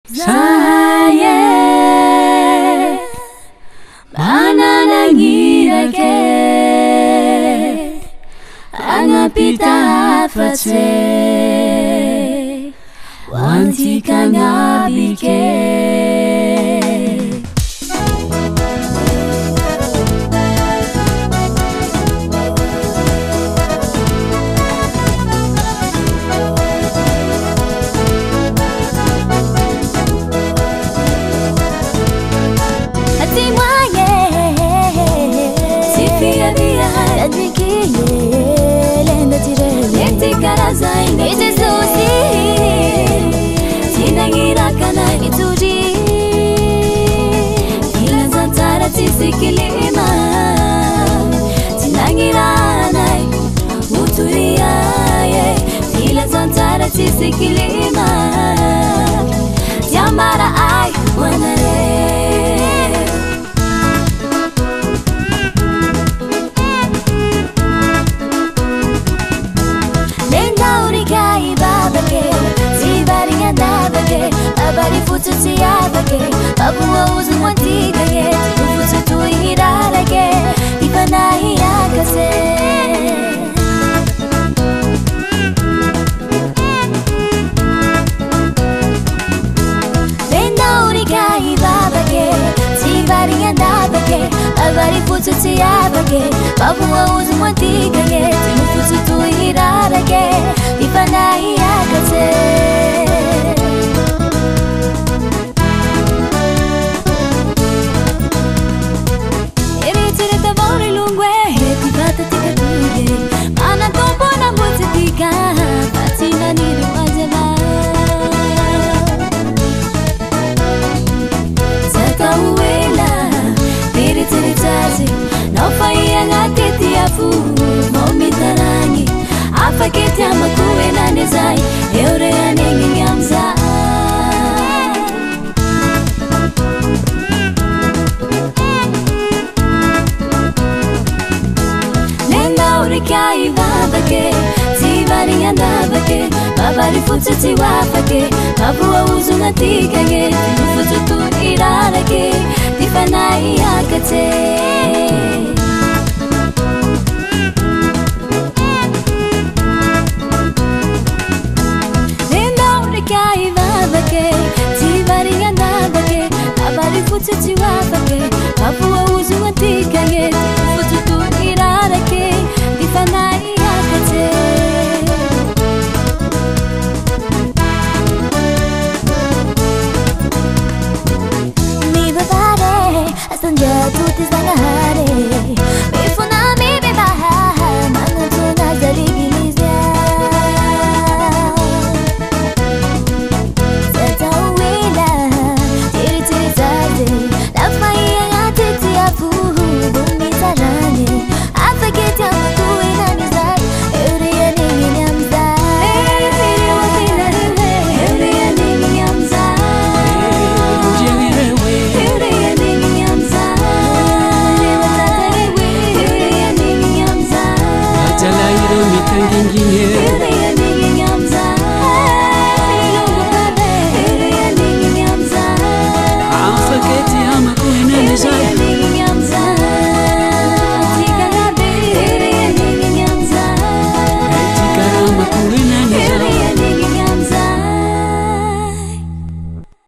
Saya banana ngirake angapita fatse wanti kangabike It's so sweet. Tinangira kana ituri. Kila zantara tisikilima. Tinangira nai uturia ye. Kila zantara tisikilima. Yamara ai wanare. Abari futu tiyabake Abuwa uzu mwantigage Ufutu tuirarage Ifanahi yakase Benda uriga ibabake Tibari yandabake Abari futu tiyabake Abuwa uzu mwantigage Ufutu tuirarage Ifanahi yakase Afaketi amakuwe na nezai Eure ya nengi nyamza Nenda urika ibabake Tibari yandabake Babari futu tiwafake Babuwa uzu natikage Ufutu tu irarake Tifanahi yakate Tibari yandabake Abari futu tiwafake Babuwa uzu natikage Ufutu tu irarake Tifanahi yakate Mi babare Asanja tuti zangahare